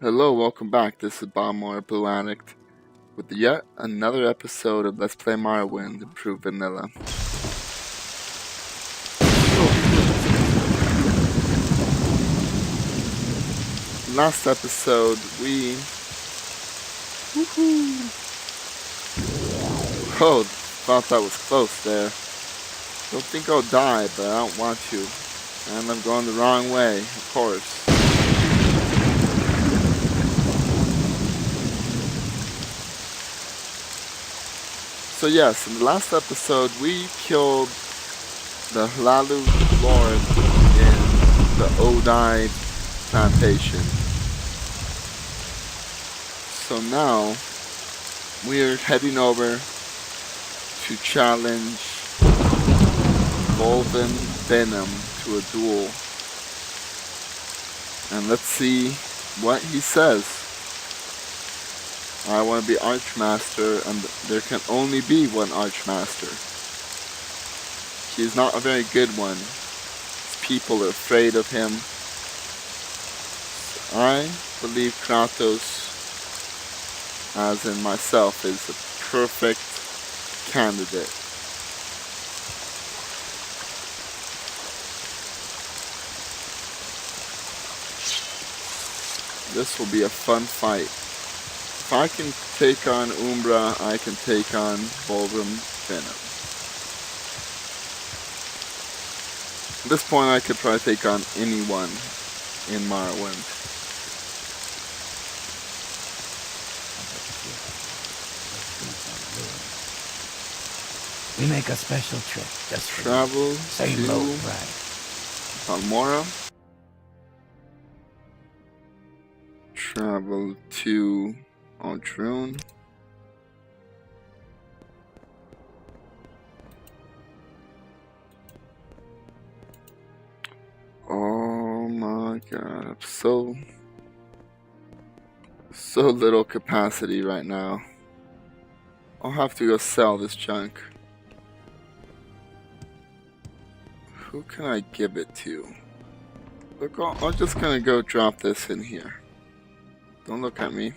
Hello, welcome back. This is BalmoraBlueAddict with yet another episode of Let's Play Morrowind Improved Vanilla. Last episode, we... Oh, thought that was close there. Don't think I'll die, but I don't want to. And I'm going the wrong way, of course. So yes, in the last episode we killed the Hlalu Lord in the Odai plantation. So now we're heading over to challenge Bolvyn Venim to a duel. And let's see what he says. I want to be Archmaster, and there can only be one Archmaster. He's not a very good one. His people are afraid of him. I believe Kratos, as in myself, is a perfect candidate. This will be a fun fight. If I can take on Umbra, I can take on Bolvyn Venim. At this point, I could probably take on anyone in Morrowind. We make a special trip just for Travel say to low pride. Balmora. Travel to Archmaster. Oh my god, so little capacity right now. I'll have to go sell this junk. Who can I give it to? Look, I'm just gonna go drop this in here. Don't look at me.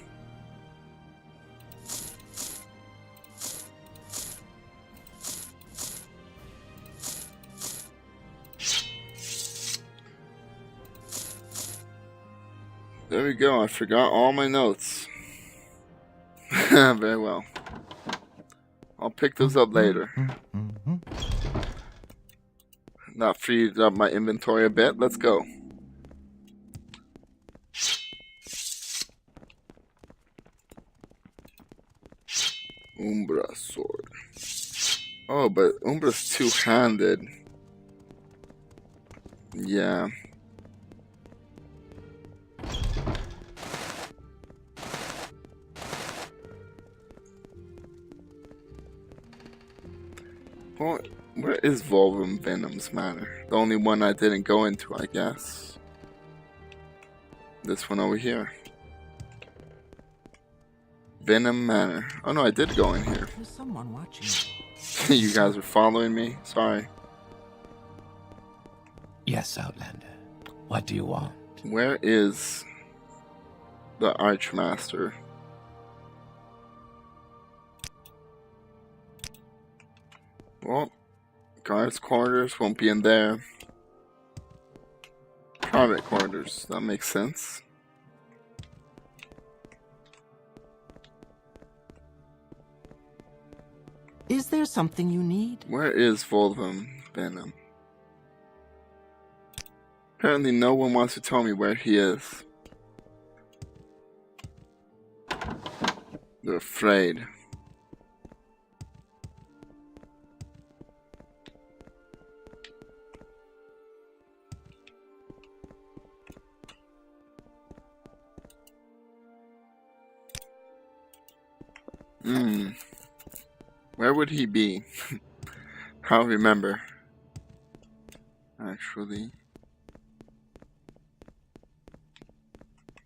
There we go, I forgot all my notes. Very well. I'll pick those up later. That freed up my inventory a bit. Let's go. Umbra sword. Oh, but Umbra's two-handed. Yeah. Well, where is Bolvyn Venim's manor? The only one I didn't go into, I guess. This one over here. Venom Manor. Oh no, I did go in here. There's someone watching. You guys are following me? Sorry. Yes, Outlander. What do you want? Where is the Archmaster? Well, guards' quarters won't be in there. Private quarters, that makes sense. Is there something you need? Where is Bolvyn Venim? Apparently no one wants to tell me where he is. They're afraid. Where would he be? I'll remember. Actually.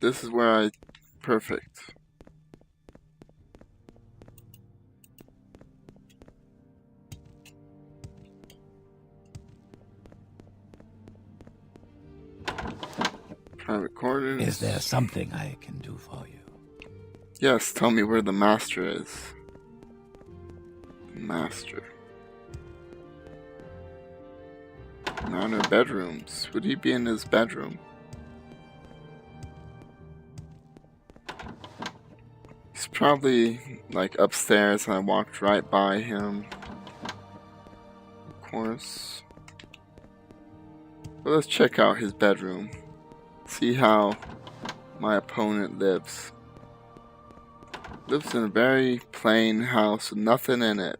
This is where I... Perfect. Private quarters. quarters. Is there something I can do for you? Yes, tell me where the master is. Master. Manor bedrooms. Would he be in his bedroom? He's probably like upstairs and I walked right by him. Of course. But let's check out his bedroom. See how my opponent lives. Lives in a very plain house with nothing in it.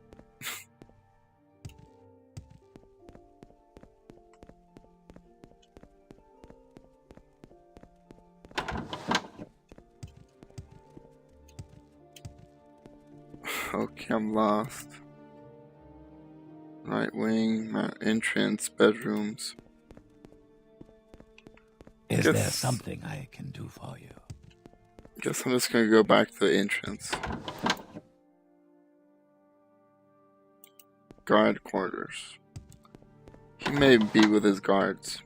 Okay, I'm lost. Right wing, my entrance, bedrooms. Is there something I can do for you? Guess I'm just gonna go back to the entrance. Guard quarters. He may be with his guards.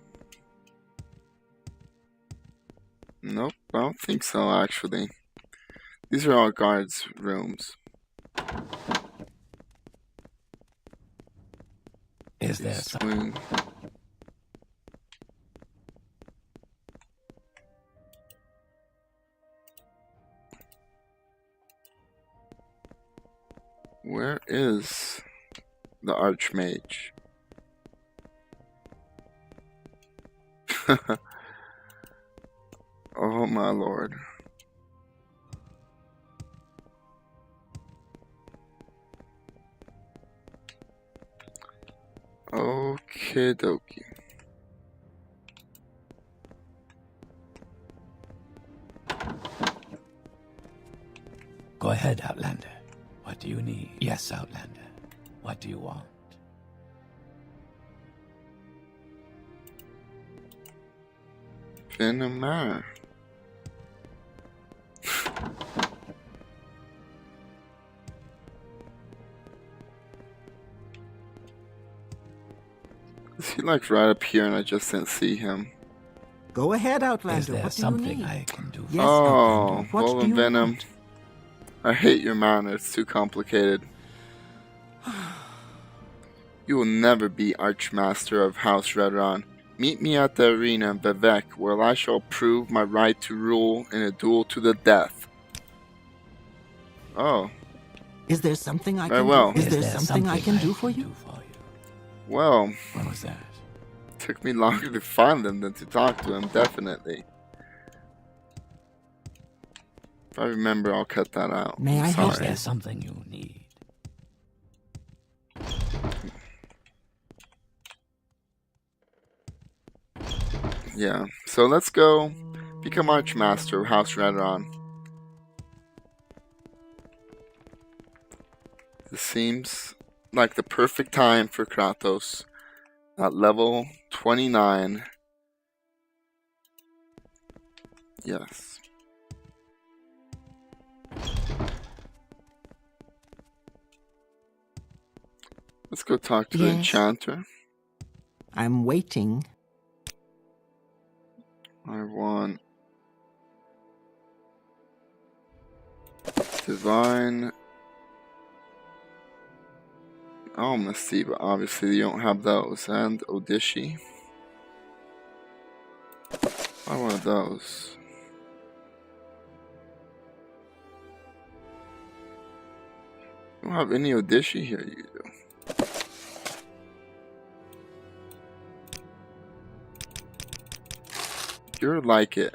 Nope, I don't think so actually. These are all guards' rooms. Is there Swing. Where is the Archmage? Oh my lord. Okie dokie. Go ahead, Outlander. What do you need? Yes, Outlander. What do you want? Venom Manor. Is he like right up here and I just didn't see him? Go ahead, Outlander. Is there what do something you need? I can do? Yes, Oh, Outlander. What do Bolvyn you Venom. want? I hate your manner, it's too complicated. You will never be Archmaster of House Redoran. Meet me at the arena in Vivek, where I shall prove my right to rule in a duel to the death. Oh. Is there something I Very can well. do? Is there something I can do for you? Well, What was that? took me longer to find him than to talk to him, definitely. If I remember, I'll cut that out. May I Is help there you? something you need? Yeah, so let's go become Archmaster of House Redoran. This seems like the perfect time for Kratos at level 29. Yes. Let's go talk to the Yes. Enchanter. I'm waiting. I want Divine Honesty, but obviously you don't have those. And Odishi. I want those. You don't have any Odishi here, you do. You're like it.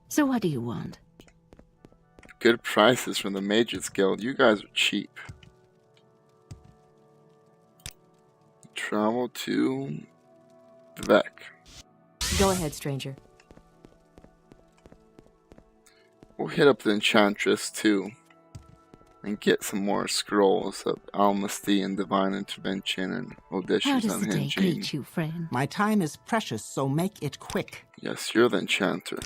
So what do you want? Good prices from the Mages Guild. You guys are cheap. Travel to Vivek. Go ahead, stranger. We'll hit up the Enchantress too. And get some more scrolls of Honesty and Divine Intervention and How Odysseus does the day Unhinging. greet you, friend? My time is precious, so make it quick. Yes, you're the Enchanter.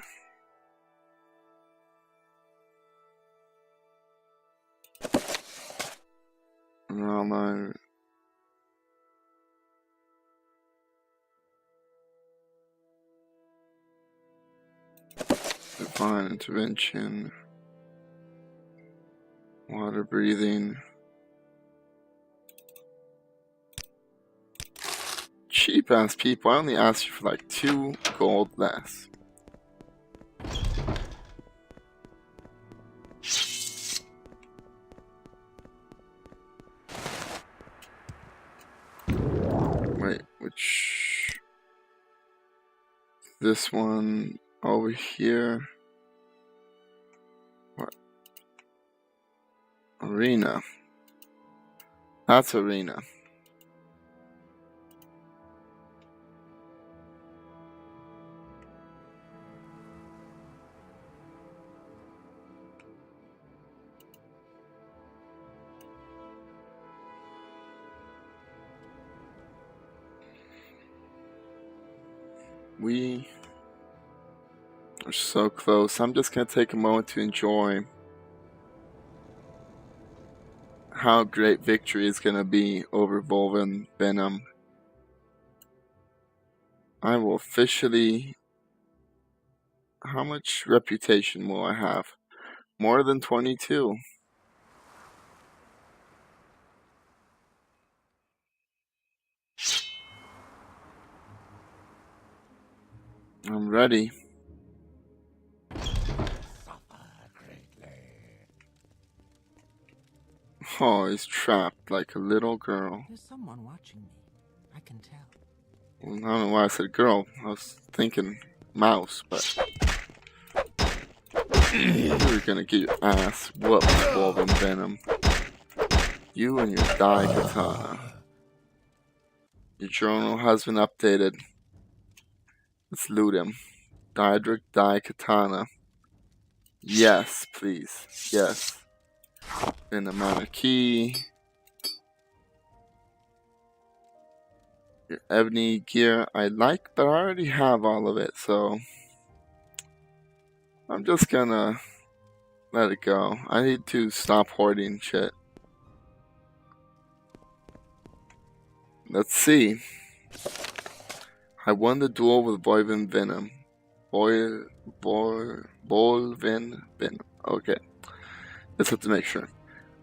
Divine intervention. Water breathing. Cheap ass people. I only asked you for like 2 gold less. Wait, which? This one over here. What? Arena. That's arena. We are so close. I'm just gonna take a moment to enjoy how great victory is gonna be over Bolvyn Venim. I will officially. How much reputation will I have? More than 22. I'm ready. Oh, he's trapped like a little girl. There's someone watching me. I can tell. Well, I don't know why I said girl. I was thinking mouse, but you're gonna get your ass whooped, Bolvyn Venim. You and your die katana. Your journal has been updated. Let's loot him. Diedrich die katana. Yes, please. Yes. In the mana key. Your ebony gear I like, but I already have all of it, so I'm just gonna let it go. I need to stop hoarding shit. Let's see. I won the duel with Bolvyn Venim. Bolvyn Venim. Okay. Let's have to make sure.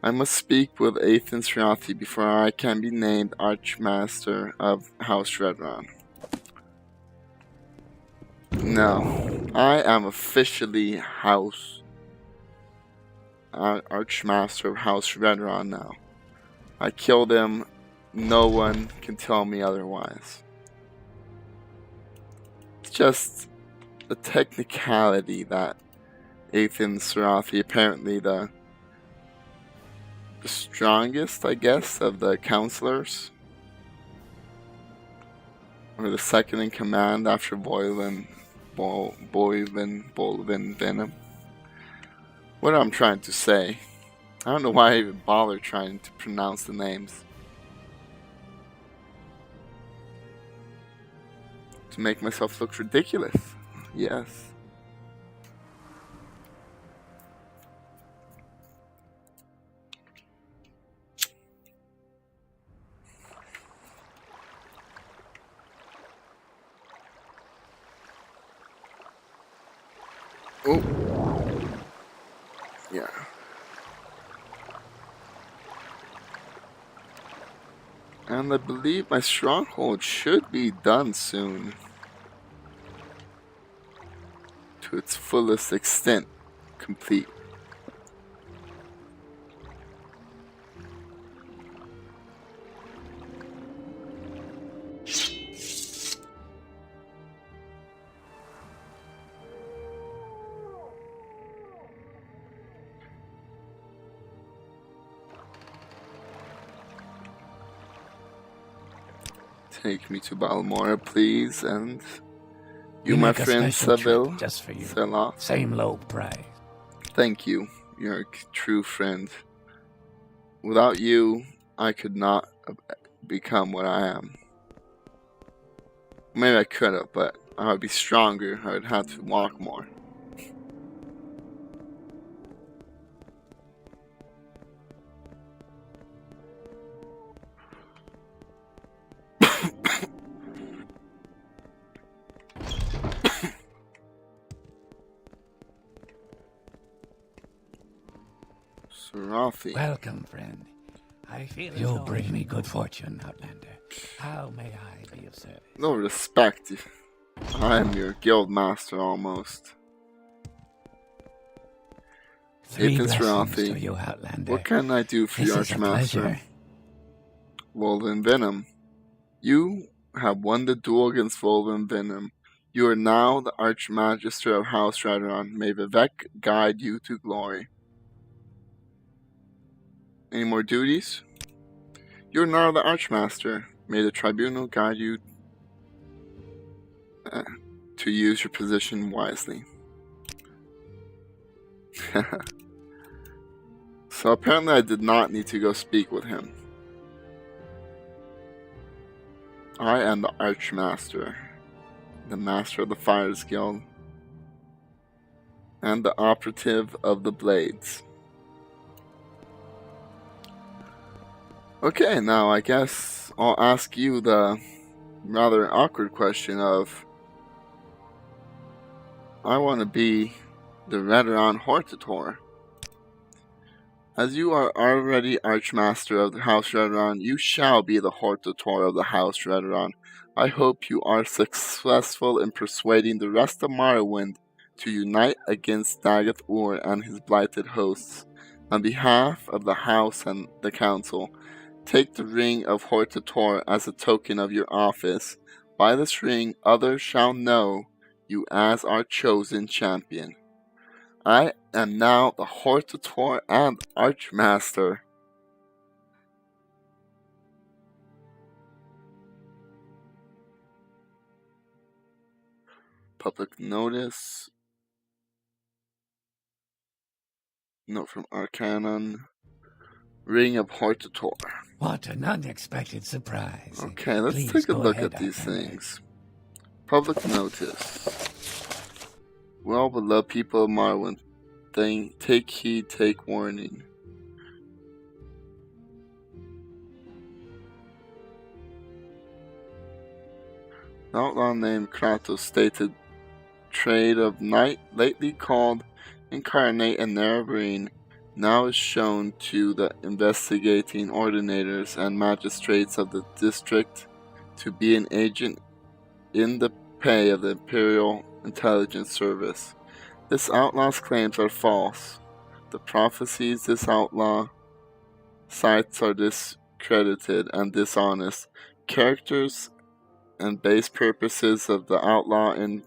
I must speak with Aethan Srathi before I can be named Archmaster of House Redoran. No, I am officially Archmaster of House Redoran now. I killed him. No one can tell me otherwise. It's just the technicality that Aethan Srathi, apparently the strongest, I guess, of the councilors, or the second in command after Bolvyn Venim. What I'm trying to say, I don't know why I even bother trying to pronounce the names. To make myself look ridiculous. Yes. Oh. Yeah. And I believe my stronghold should be done soon. To its fullest extent, complete. Take me to Balmora, please, and you, my friend Seville, just for you. Selah. Same low price. Thank you. You're a true friend. Without you, I could not become what I am. Maybe I could have, but I would be stronger. I would have to walk more. Sarathi. Welcome, friend. I feel you'll bring me good fortune, Outlander. How may I be of service? No respect. I am your guild master almost. 3 Nathan blessings Sarathi. to you, Outlander. What can I do for you, This is a Archmaster? pleasure. Bolvyn Venim. You have won the duel against Bolvyn Venim. You are now the Archmaster of House Redoran. May Vivek guide you to glory. Any more duties? You are now the Archmaster. May the tribunal guide you to use your position wisely. So apparently I did not need to go speak with him. I am the Archmaster, the Master of the Fires Guild, and the Operative of the Blades. Okay, now I guess I'll ask you the rather awkward question of, I want to be the Redoran hortator. As you are already Archmaster of the House Redoran, you shall be the hortator of the House Redoran. I hope you are successful in persuading the rest of Morrowind to unite against Dagath-Ur and his blighted hosts. On behalf of the House and the Council, take the ring of hortator as a token of your office. By this ring, others shall know you as our chosen champion. I am now the hortator and Archmaster. Public notice. Note from Arcanon. Ring of hortator. What an unexpected surprise. Okay, let's Please take a go look ahead, at these Outlander. things. Public notice. Well, beloved people of Morrowind, take heed, take warning. The outlaw named Kratos stated, trade of night lately called Incarnate and Nerevarine now is shown to the investigating ordinators and magistrates of the district to be an agent in the pay of the Imperial Intelligence Service. This outlaw's claims are false. The prophecies this outlaw cites are discredited and dishonest. Characters and base purposes of the outlaw in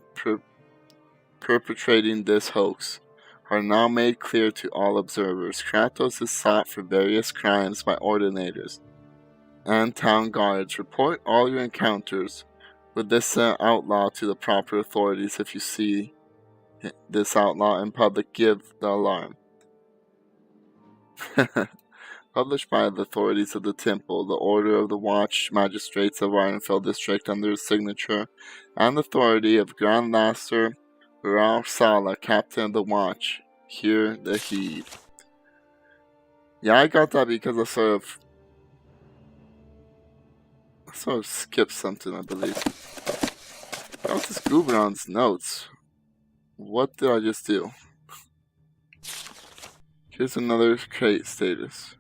perpetrating this hoax are now made clear to all observers. Kratos is sought for various crimes by ordinators and town guards. Report all your encounters with this outlaw to the proper authorities. If you see this outlaw in public, give the alarm. Published by the authorities of the temple, the order of the Watch Magistrates of Ironfell District under his signature, and authority of Grand Master Raul Sala, Captain of the Watch. Hear the heed. Yeah, I got that because I sort of skipped something, I believe. Got this Guberon's notes. What did I just do? Here's another crate status.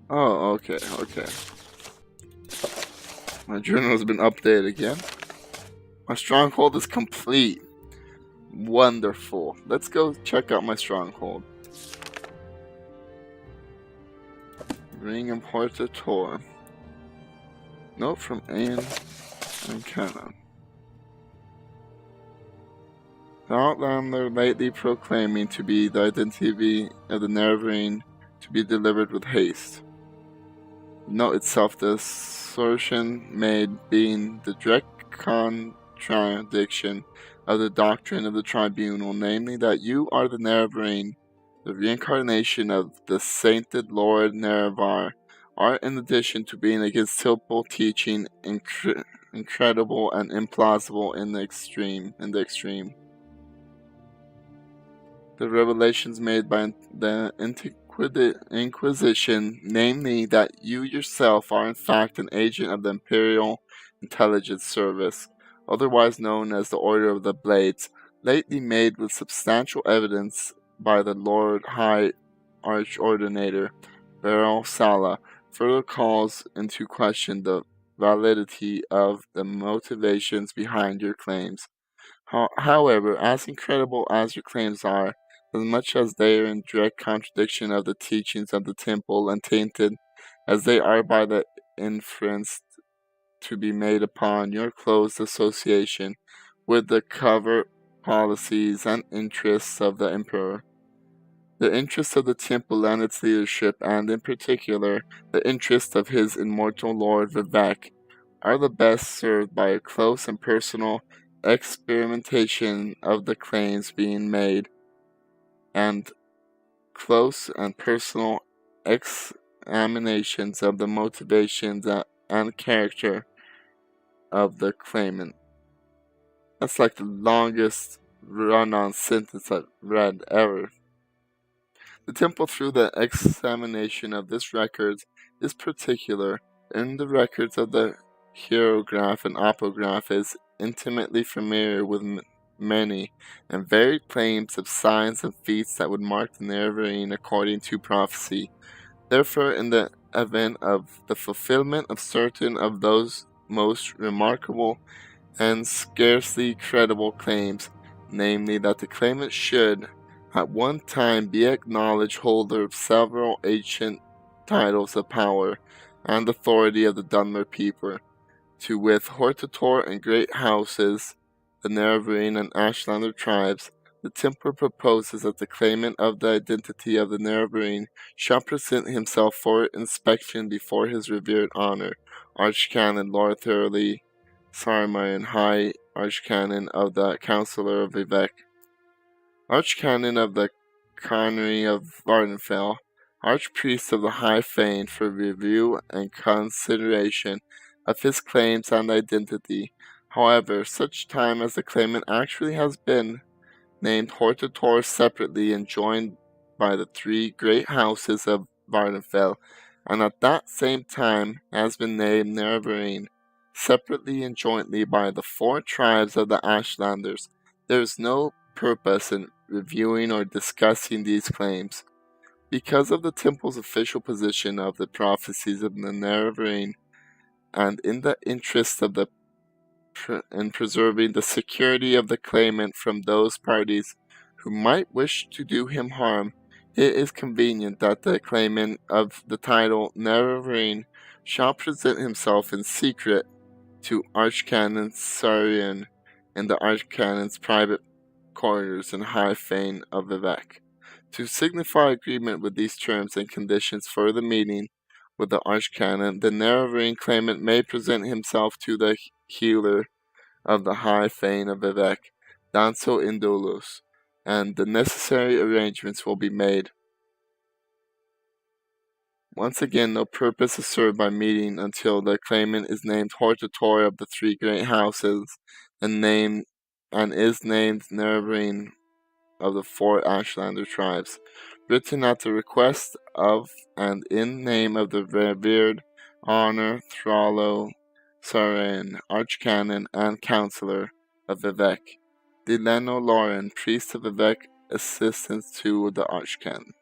Oh, okay. My journal has been updated again. My stronghold is complete. Wonderful. Let's go check out my stronghold. Ring of hortator. Note from Aeon and Canon. The outlander lately proclaiming to be the identity of the Nerevarine to be delivered with haste. Note itself the assertion made being the direct contradiction of the doctrine of the tribunal, namely that you are the Nerevarine, the reincarnation of the sainted Lord Nerevar, are in addition to being against simple teaching incredible and implausible in the extreme. The revelations made by the Inquisition, namely that you yourself are in fact an agent of the Imperial Intelligence Service, otherwise known as the Order of the Blades, lately made with substantial evidence by the Lord High Archordinator Beryl Sala, further calls into question the validity of the motivations behind your claims. However, as incredible as your claims are, as much as they are in direct contradiction of the teachings of the temple and tainted as they are by the inference to be made upon your close association with the covert policies and interests of the Emperor, the interests of the temple and its leadership, and in particular, the interests of his immortal lord Vivek, are the best served by a close and personal experimentation of the claims being made, and close and personal examinations of the motivations and character of the claimant. That's like the longest run-on sentence I've read ever. The temple, through the examination of this record, is particular in the records of the hieroglyph and opograph, is intimately familiar with many and varied claims of signs and feats that would mark the Nerevarine according to prophecy. Therefore, in the event of the fulfillment of certain of those most remarkable and scarcely credible claims, namely that the claimant should at one time be acknowledged holder of several ancient titles of power and authority of the Dunmer people, to with hortator and great houses, the Nerevarine and Ashlander tribes, the temple proposes that the claimant of the identity of the Nerevarine shall present himself for inspection before his revered honor, Archcanon Lord Thoroughly Sarmarian, High Archcanon of the Councilor of Vivek, Archcanon of the Connery of Vardenfell, Archpriest of the High Fane, for review and consideration of his claims and identity. However, such time as the claimant actually has been named hortator separately and joined by the three great houses of Vardenfell, and at that same time has been named Nerevarine separately and jointly by the four tribes of the Ashlanders, there is no purpose in reviewing or discussing these claims. Because of the temple's official position of the prophecies of the Nerevarine, and in the interest of in preserving the security of the claimant from those parties who might wish to do him harm, it is convenient that the claimant of the title Nerevarine shall present himself in secret to Archcanon Sarian in the Archcanon's private quarters in High Fane of Vivek, to signify agreement with these terms and conditions for the meeting with the Archcanon. The Nerevarine claimant may present himself to the healer of the High Fane of Vivek, Danso Indolus, and the necessary arrangements will be made. Once again, no purpose is served by meeting until the claimant is named hortator of the three great houses, and is named Nerevarine of the four Ashlander tribes, written at the request of and in name of the revered Honor Thrallo Saran, Archcanon and Councilor of Vivek, Deleno Lauren, priest of Vivek, assistant to the Archcanon.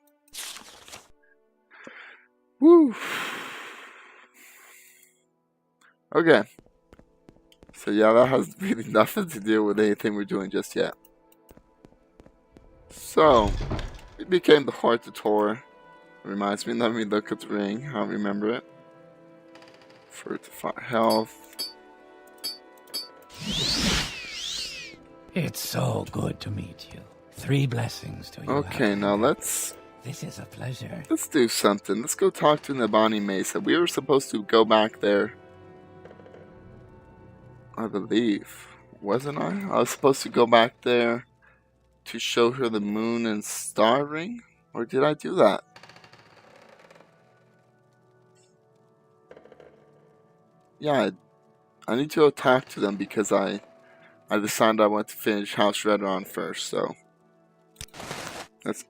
Woo! Okay. So yeah, that has really nothing to do with anything we're doing just yet. So, we became the hortator. Reminds me, let me look at the ring. I'll remember it. Fortify health. It's so good to meet you. 3 blessings to you. Okay, now let's This is a pleasure. Let's do something. Let's go talk to Nabani Mesa. We were supposed to go back there, I believe. Wasn't I? I was supposed to go back there to show her the moon and star ring? Or did I do that? Yeah, I need to go talk to them because I decided I want to finish House Redoran first, so let's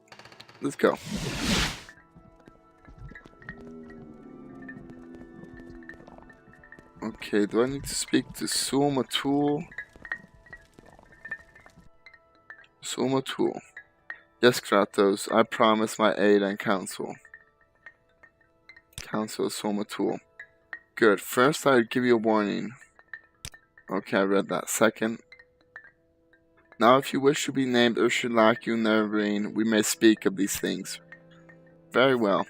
go. Okay, do I need to speak to Sul Matul? Soma Tool. Yes, Kratos, I promise my aid and counsel. Counsel Soma Tool. Good. First, I would give you a warning. Okay, I read that. Second. Now, if you wish to be named Ursulaku Nervrine, we may speak of these things. Very well.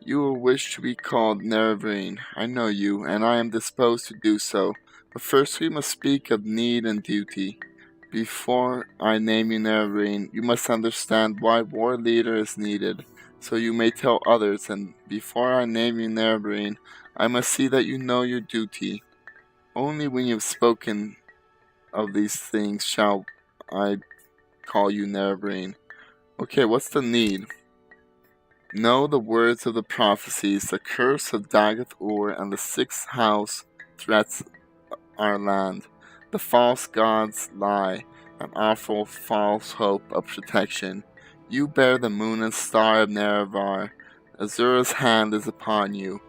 You will wish to be called Nervrine. I know you, and I am disposed to do so. But first we must speak of need and duty. Before I name you Nervrine, you must understand why war leader is needed, so you may tell others, and before I name you Nervrine, I must see that you know your duty. Only when you have spoken of these things shall I call you Nervrine. Okay, what's the need? Know the words of the prophecies, the curse of Dagath-Ur and the sixth house threats our land. The false gods lie, an awful false hope of protection. You bear the moon and star of Nerevar. Azura's hand is upon you.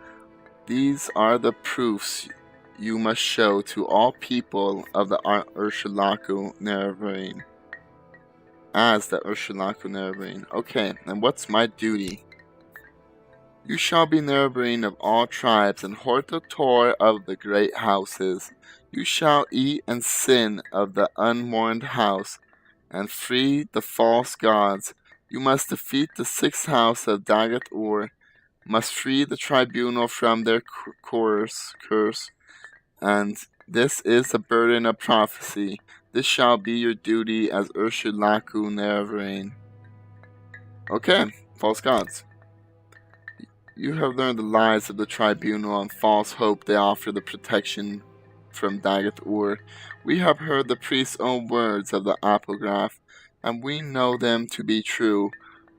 These are the proofs you must show to all people of the Ursulaku Nervrine. As the Ursulaku Nervrine. Okay, and what's my duty? You shall be Nervrine of all tribes and hortator of the great houses. You shall eat and sin of the unmourned house, and free the false gods. You must defeat the sixth house of Dagath-Ur, must free the tribunal from their curse, and this is the burden of prophecy. This shall be your duty as Ursulaku Nervrine. Okay, false gods. You have learned the lies of the tribunal and false hope they offer the protection from Dagath-Ur. We have heard the priest's own words of the apocryph, and we know them to be true.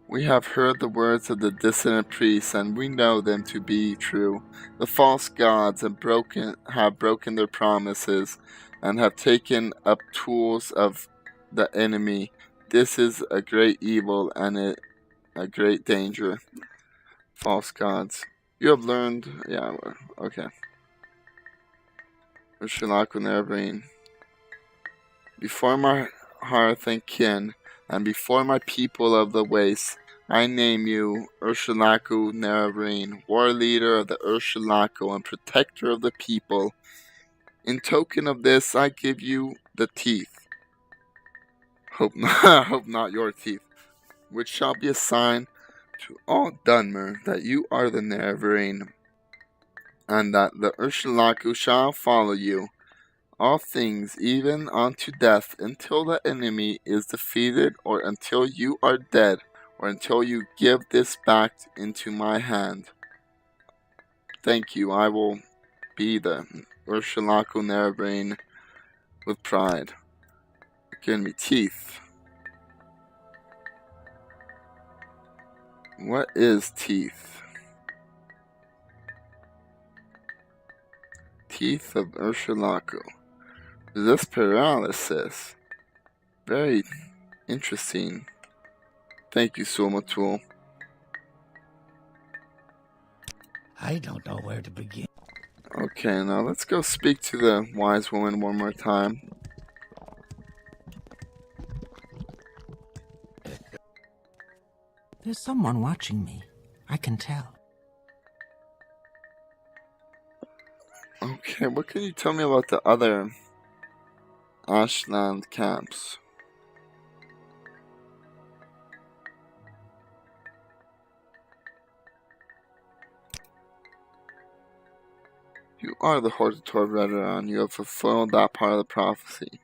We have heard the words of the dissident priests, and we know them to be true. The false gods have broken their promises, and have taken up tools of the enemy. This is a great evil and a great danger. False gods. You have learned... Yeah, okay. Ursulaku Nervrine. Before my hearth and kin, and before my people of the waste, I name you Ursulaku Nervrine, war leader of the Ursulaku and protector of the people. In token of this, I give you the teeth. Hope not your teeth. Which shall be a sign to all Dunmer that you are the Nervrine, and that the Ursulaku shall follow you. All things, even unto death, until the enemy is defeated, or until you are dead, or until you give this back into my hand. Thank you, I will be the Ursulaku Nervrine with pride. Give me teeth. What is teeth? Teeth of Ursulaku. This paralysis. Very interesting. Thank you, Soma Tool. I don't know where to begin. Okay, now let's go speak to the wise woman one more time. There's someone watching me. I can tell. Okay, what can you tell me about the other Ashland camps? You are the hortator Redoran. You have fulfilled that part of the prophecy.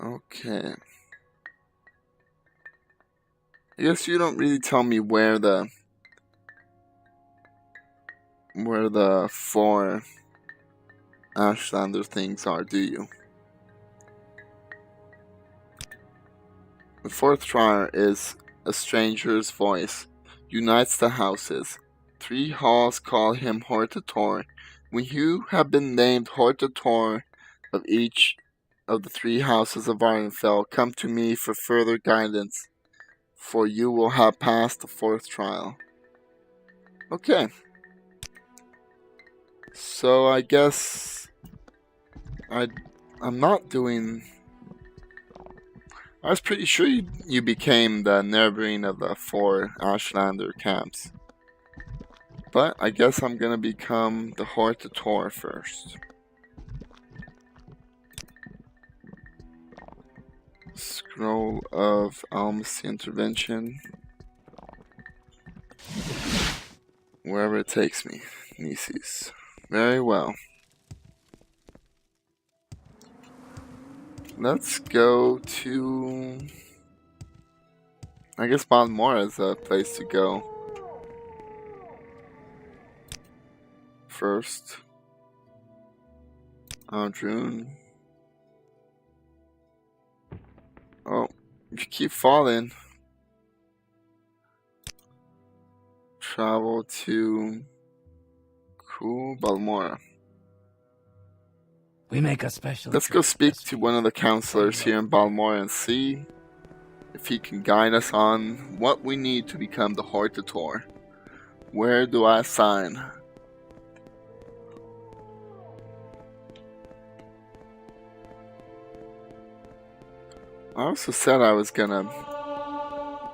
Okay. I guess you don't really tell me where the four Ashlander things are, do you? The fourth trial is a stranger's voice, unites the houses. 3 halls call him hortator. When you have been named hortator of each of the 3 houses of Ardenfell, come to me for further guidance, for you will have passed the 4th trial. Okay. So I guess I'm not doing... I was pretty sure you became the neighboring of the 4 Ashlander camps. But I guess I'm gonna become the hortator first. Scroll of Alma's intervention. Wherever it takes me. Nieces. Very well. Let's go to... I guess Balmora is a place to go. First. Audrun. Oh, you keep falling. Travel to... Cool, Balmora. We make a special. Let's go speak to one of the councilors here in Balmora and see if he can guide us on what we need to become the hortator. Where do I sign? I also said I was gonna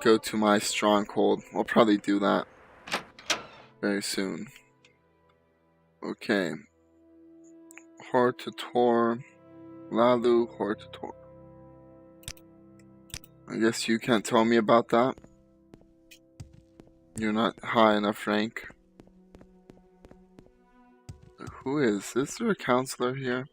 go to my stronghold. I'll probably do that very soon. Okay. Hortator. Lalu hortator. I guess you can't tell me about that. You're not high enough rank. Who is? Is there a counselor here?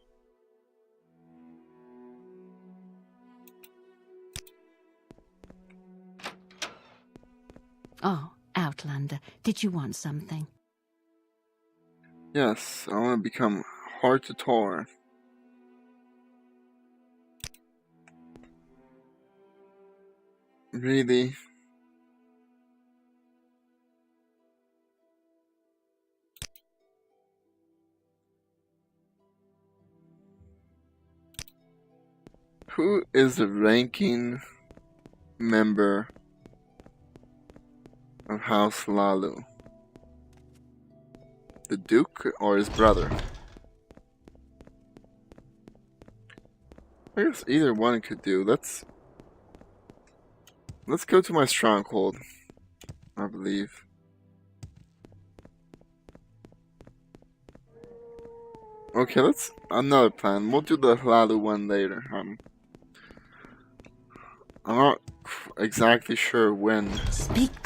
Oh, Outlander, did you want something? Yes, I want to become hortator. Really? Who is the ranking member of House Lalu? The Duke or his brother? I guess either one could do. Let's go to my stronghold, I believe. Okay, let's another plan. We'll do the Lalu one later. I'm not exactly sure when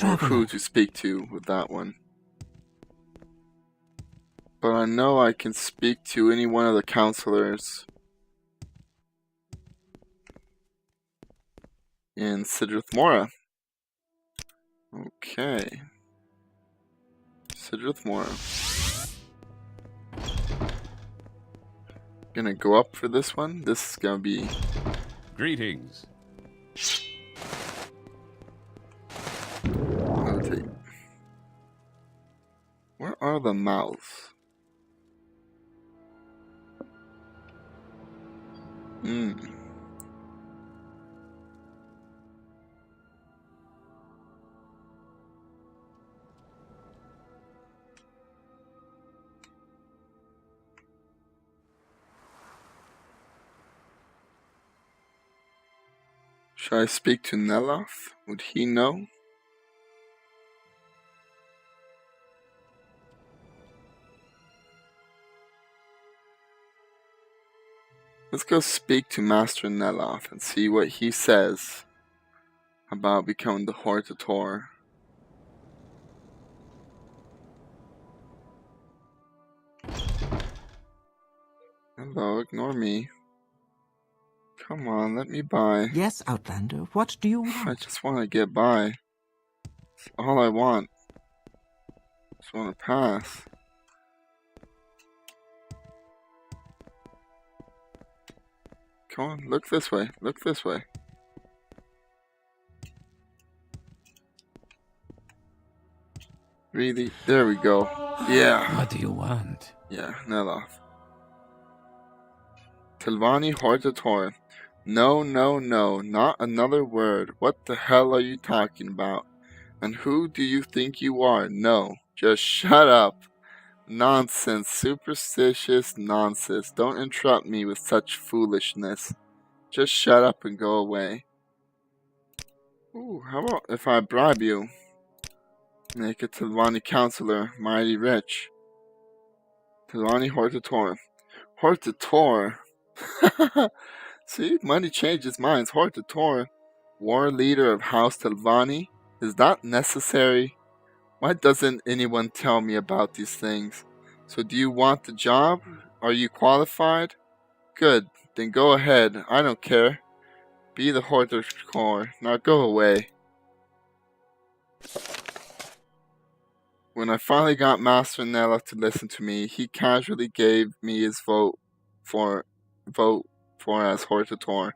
or who to speak to with that one. But I know I can speak to any one of the councilors in Sidrith Mora. Okay. Sidrith Mora. Gonna go up for this one. This is gonna be... Greetings. Rotate. Where are the mouths? Should I speak to Neloth? Would he know? Let's go speak to Master Neloth and see what he says about becoming the hortator. Hello, ignore me. Come on, let me by. Yes, Outlander, what do you want? I just want to get by. That's all I want. Just want to pass. Come on, look this way. Look this way. Really? There we go. Yeah. What do you want? Yeah, Neloth. Telvanni hortator. No, no, no. Not another word. What the hell are you talking about? And who do you think you are? No. Just shut up. Nonsense. Superstitious nonsense. Don't interrupt me with such foolishness. Just shut up and go away. Ooh, how about if I bribe you? Make a telvanni councilor, mighty rich. Telvanni hortator. Hortator? See, money changes minds. Hortator, war leader of House Telvanni. Is that necessary? Why doesn't anyone tell me about these things? So do you want the job? Are you qualified? Good, then go ahead. I don't care. Be the hortator. Now go away. When I finally got Master Nella to listen to me, he casually gave me his vote for as hortator.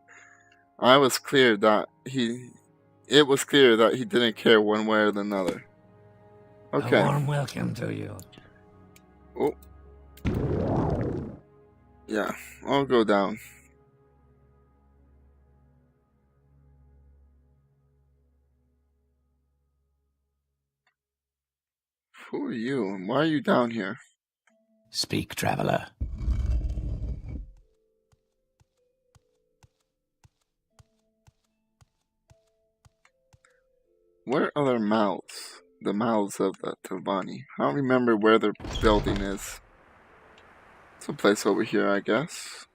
It was clear that he didn't care one way or another. Okay. A warm welcome to you. Oh. Yeah, I'll go down. Who are you and why are you down here? Speak, traveler. Where are their mouths? The mouths of the telvanni. I don't remember where their building is. Someplace over here, I guess.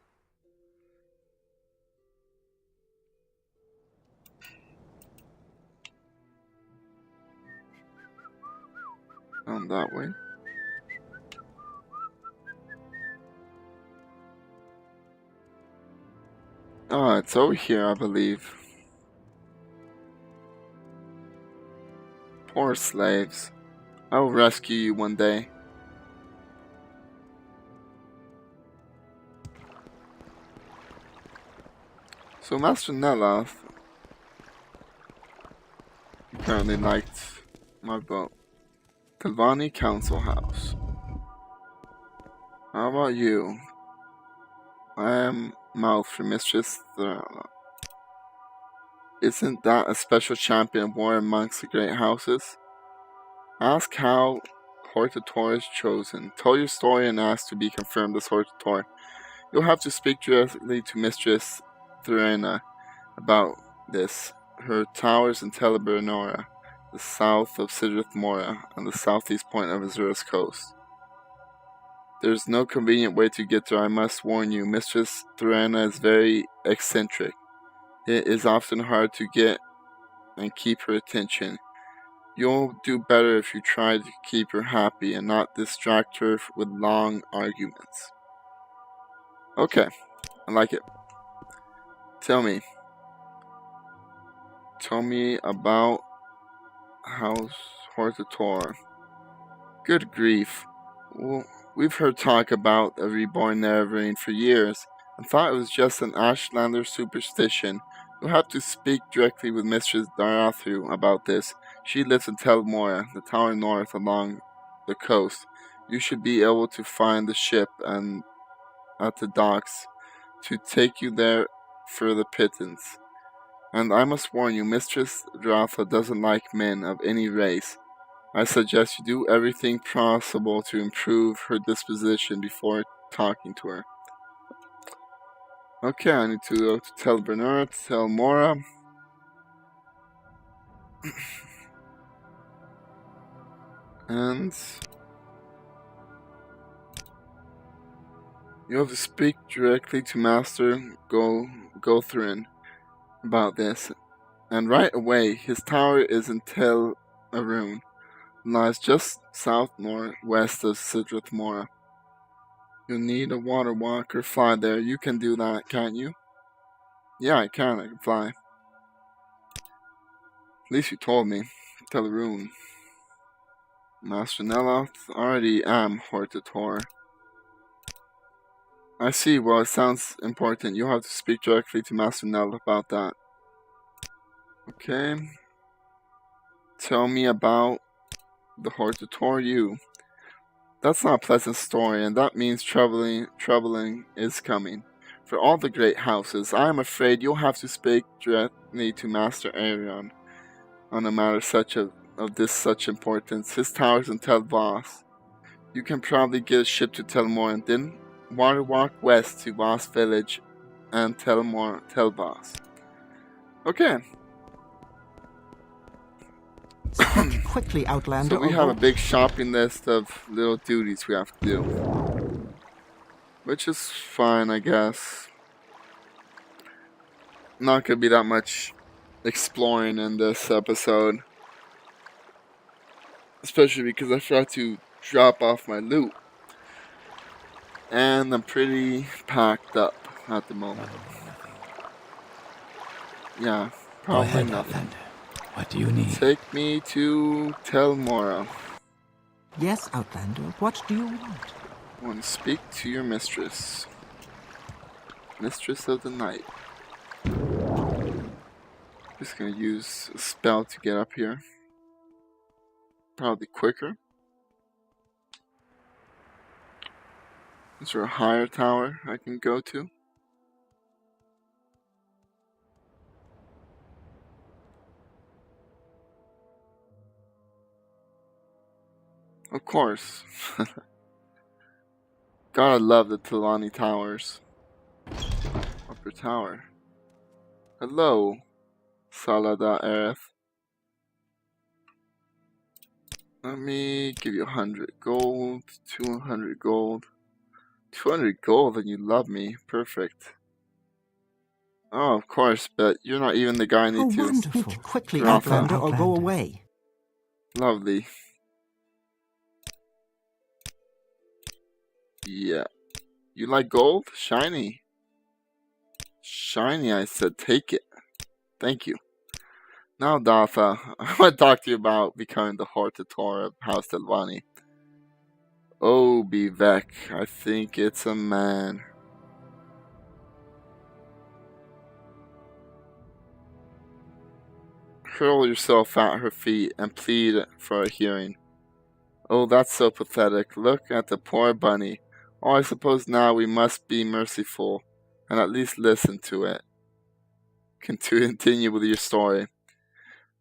Down that way. Oh, it's over here, I believe. Poor slaves. I will rescue you one day. So Master Nella apparently liked my boat. Telvanni Council House. How about you? I am mouth for Mistress Thrala. Isn't that a special champion of war amongst the great houses? Ask how hortator is chosen. Tell your story and ask to be confirmed as hortator. You'll have to speak directly to Mistress Thrala about this. Her towers in Telvanni, the south of Sidrith Mora, and the southeast point of Azura's coast. There's no convenient way to get there, I must warn you. Mistress Thrala is very eccentric. It is often hard to get and keep her attention. You'll do better if you try to keep her happy and not distract her with long arguments. Okay, I like it. Tell me about House Hortator. Good grief. Well, we've heard talk about a reborn Neverrain for years, and thought it was just an Ashlander superstition. You'll have to speak directly with Mistress Darathu about this. She lives in Telmora, the tower north along the coast. You should be able to find the ship and at the docks to take you there for the pittance. And I must warn you, Mistress Darathu doesn't like men of any race. I suggest you do everything possible to improve her disposition before talking to her. Okay, I need to go to Telvanni, Telmora. And you have to speak directly to Master Gothrin about this. And right away, his tower is in Telvanni, lies just south-northwest of Sidrith Mora. You'll need a water walk or fly there. You can do that, can't you? Yeah, I can fly. At least you told me. Telvanni. Master Nella, already am hortator. I see, well it sounds important. You'll have to speak directly to Master Nella about that. Okay. Tell me about the hortator you. That's not a pleasant story, and that means troubling is coming. For all the great houses, I am afraid you'll have to speak directly to Master Arion on a matter such importance. His towers in Telvas. You can probably get a ship to Telmor and then water walk west to Voss Village and Telvas. Okay. Speak quickly, Outlander. So we or have go- a big shopping list of little duties we have to do. Which is fine, I guess. Not gonna be that much exploring in this episode. Especially because I forgot to drop off my loot. And I'm pretty packed up at the moment. Probably nothing. Yeah, Go probably ahead, nothing. Outlander. What do you need? Take me to Telmora. Yes, Outlander. What do you want? I want to speak to your mistress. Mistress of the night. Just gonna use a spell to get up here. Probably quicker. Is there a higher tower I can go to? Of course. Gotta love the telvanni towers. Upper tower. Hello, Salada Aerith. Let me give you 100 gold, 200 gold. 200 gold and you love me. Perfect. Oh, of course, but you're not even the guy I Oh, need to. wonderful. Speak quickly, Drop Outlander, out. or go away. Lovely. Yeah. You like gold? Shiny. Shiny, I said. Take it. Thank you. Now, Datha, I want to talk to you about becoming the hortator of House telvanni. Oh, Bivek, I think it's a man. Hurl yourself at her feet and plead for a hearing. Oh, that's so pathetic. Look at the poor bunny. Oh, I suppose now we must be merciful and at least listen to it. Continue with your story.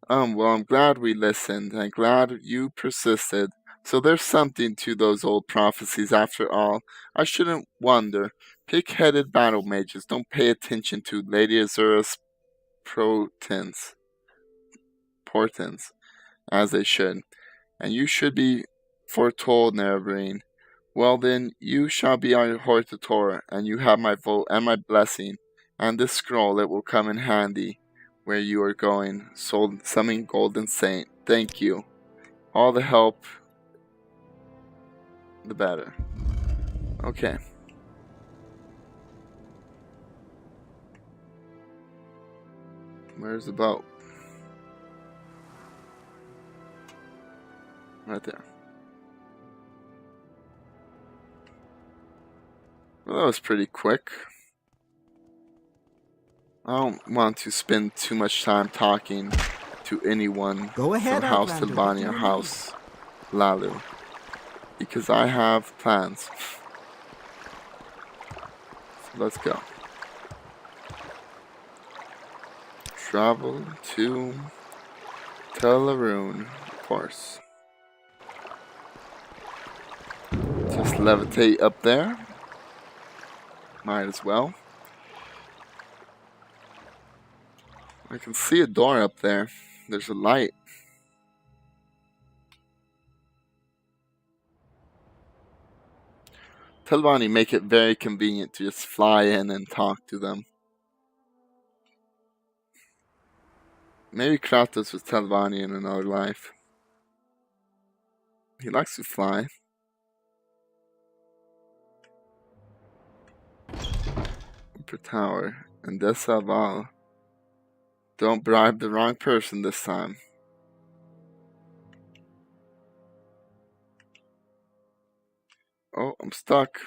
Well, I'm glad we listened and glad you persisted. So there's something to those old prophecies after all. I shouldn't wonder. Pig-headed battle mages don't pay attention to Lady Azura's portents as they should. And you should be foretold, Nerebrine. Well then, you shall be our hortator, and you have my vote and my blessing, and this scroll, it will come in handy where you are going. Summon Golden Saint. Thank you. All the help, the better. Okay. Where's the boat? Right there. Well, that was pretty quick. I don't want to spend too much time talking to anyone Go ahead, from House Outlander. telvanni or House Lalu, because I have plans. So let's go. Travel to Teleroon, of course. Just levitate up there. Might as well. I can see a door up there. There's a light. Telvanni make it very convenient to just fly in and talk to them. Maybe Kratos was Telvanni in another life. He likes to fly. Upper tower. And Desaval. Don't bribe the wrong person this time. Oh, I'm stuck.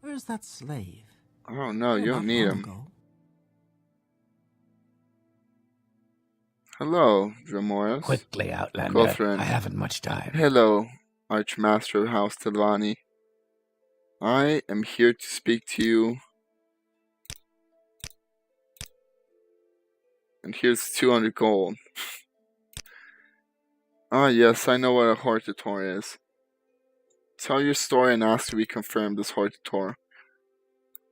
Where's that slave? Oh no, you don't need him. Hello, Dramoris. Quickly, Outlander. Gothrin. I haven't much time. Hello, Archmaster of House telvanni. I am here to speak to you. And here's 200 gold. Ah, yes, I know what a hortator is. Tell your story and ask to be confirmed as hortator.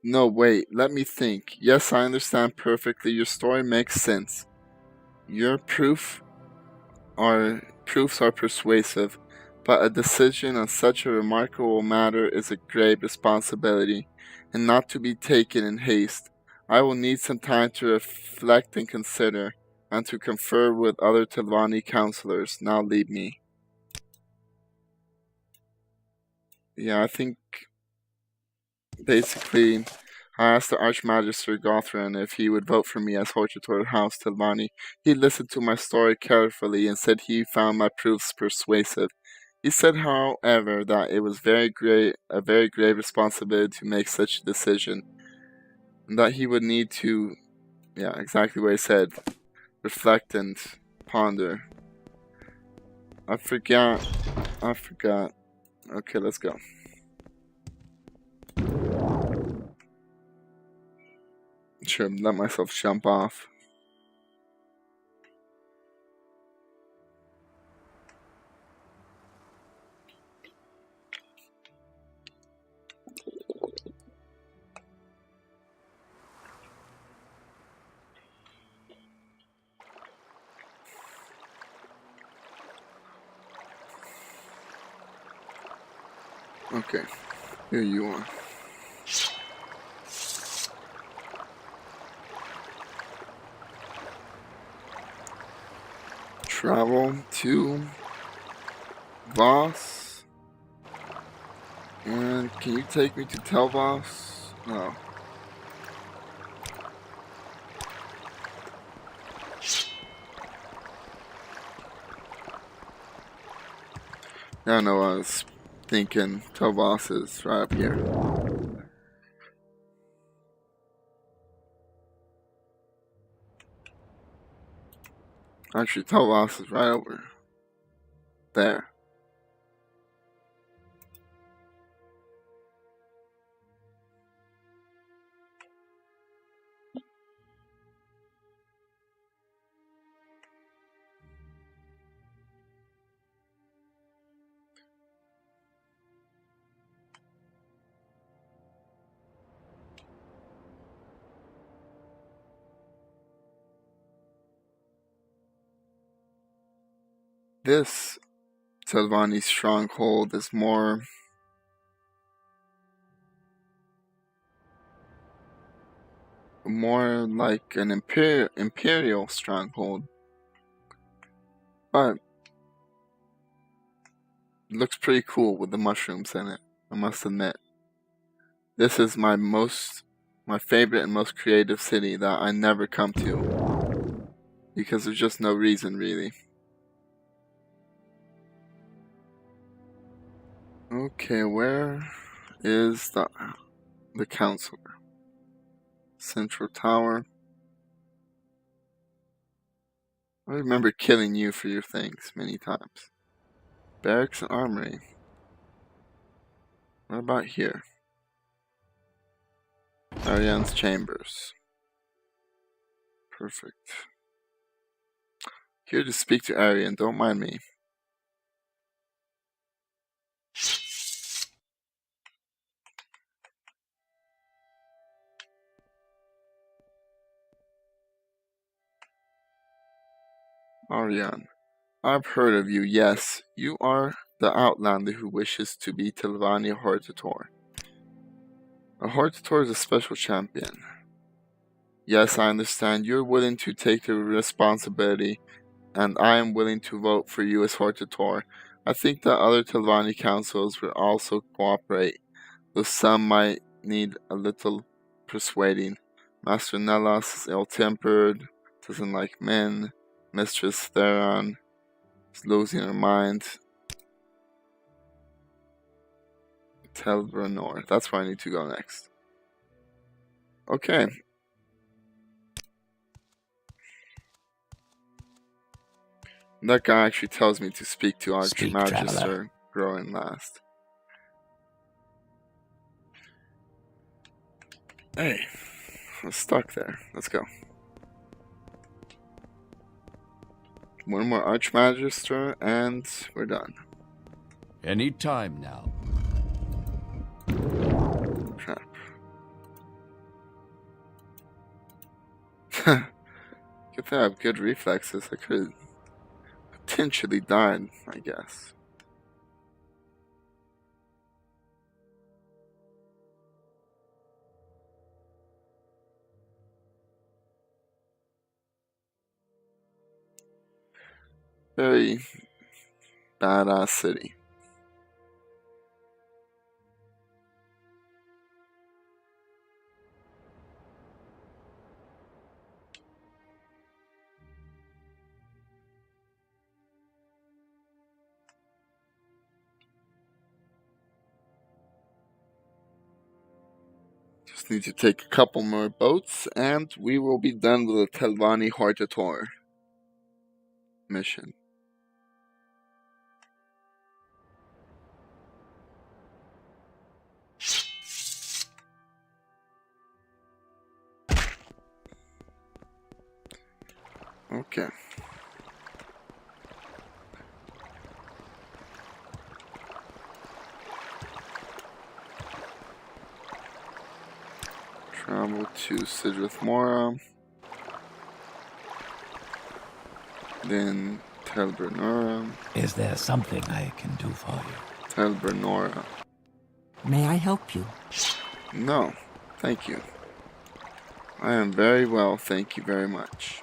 No, wait, let me think. Yes, I understand perfectly. Your story makes sense. Your proof are proofs are persuasive, but a decision on such a remarkable matter is a grave responsibility, and not to be taken in haste. I will need some time to reflect and consider, and to confer with other telvanni councilors. Now leave me. Yeah, I think basically I asked the Archmaster Gothran if he would vote for me as hortator House Telvanni. He listened to my story carefully and said he found my proofs persuasive. He said, however, that it was a very grave responsibility to make such a decision, and that he would need to, yeah, exactly what he said, reflect and ponder. I forgot. Okay, let's go. Should let myself jump off. Okay, here you are. Travel to Voss. And can you take me to Telvoss? No. I know, I was thinking Telvoss is right up here. Actually, Telvoss is right over there. This Telvanni stronghold is more like an imperial stronghold, but it looks pretty cool with the mushrooms in it, I must admit. This is my favorite and most creative city that I never come to, because there's just no reason, really. Okay, where is the councilor? Central Tower. I remember killing you for your things many times. Barracks and armory. What about here? Ariane's chambers. Perfect. Here to speak to Ariane, don't mind me. Ariane, I've heard of you, yes. You are the outlander who wishes to be Telvanni hortator. A hortator is a special champion. Yes, I understand. You're willing to take the responsibility, and I am willing to vote for you as hortator. I think that other Telvanni councils will also cooperate, though some might need a little persuading. Master Nellas is ill-tempered, doesn't like men. Mistress Theron is losing her mind. Telvanni. That's where I need to go next. Okay. That guy actually tells me to speak to Archmaster growing last. Hey, I'm stuck there. Let's go. One more Archmaster and we're done. Any time now. Crap. Good thing I have good reflexes. I could have potentially died, I guess. Very badass city. Just need to take a couple more boats and we will be done with the Telvanni hortator mission. Okay. Travel to Sidrith Mora. Then Telbernora. Is there something I can do for you? Telbernora. May I help you? No, thank you. I am very well, thank you very much.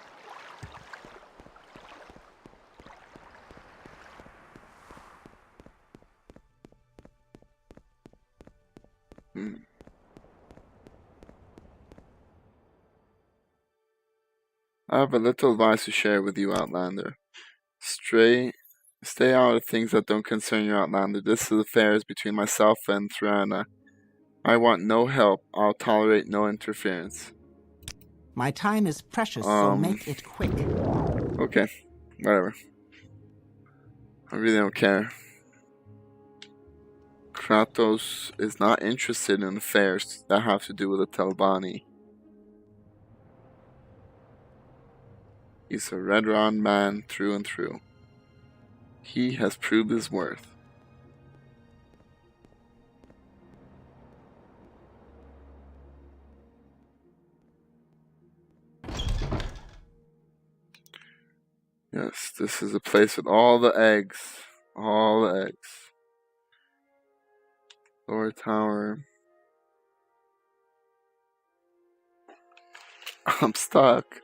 I have a little advice to share with you, Outlander. Stay out of things that don't concern you, Outlander. This is affairs between myself and Thrana. I want no help. I'll tolerate no interference. My time is precious, so make it quick. Okay, whatever. I really don't care. Kratos is not interested in affairs that have to do with the telvanni. He's a Redoran man through and through. He has proved his worth. Yes, this is a place with all the eggs. All the eggs. Lower tower. I'm stuck.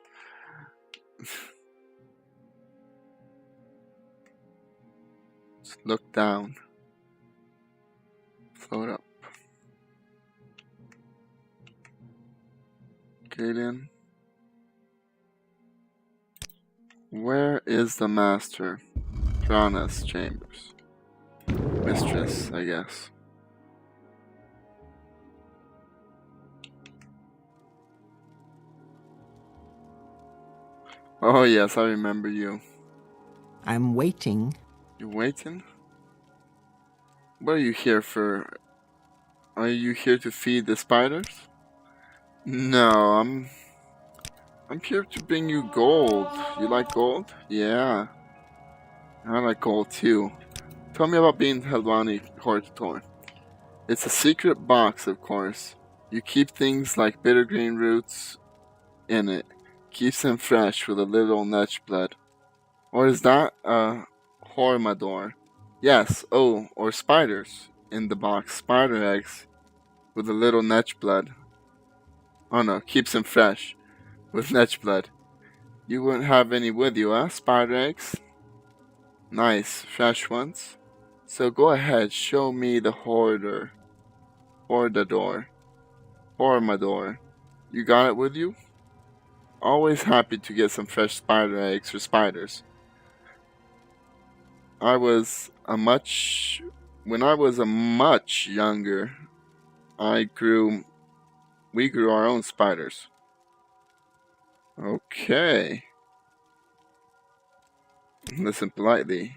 Just look down. Float up. Get in. Where is the master? Drana's chambers. Mistress, I guess. Oh yes, I remember you. I'm waiting. You waiting? What are you here for? Are you here to feed the spiders? No, I'm here to bring you gold. You like gold? Yeah. I like gold too. Tell me about being Telvanni hortator. It's a secret box, of course. You keep things like bitter green roots in it. Keeps them fresh with a little netch blood. Or is that a hortator? Yes, oh, or spiders in the box. Spider eggs with a little netch blood. Oh no, keeps them fresh with netch blood. You wouldn't have any with you, huh? Spider eggs? Nice, fresh ones. So go ahead, show me the hortator. Hortator. You got it with you? Always happy to get some fresh spider eggs for spiders. When I was a much younger, we grew our own spiders. Okay. Listen politely.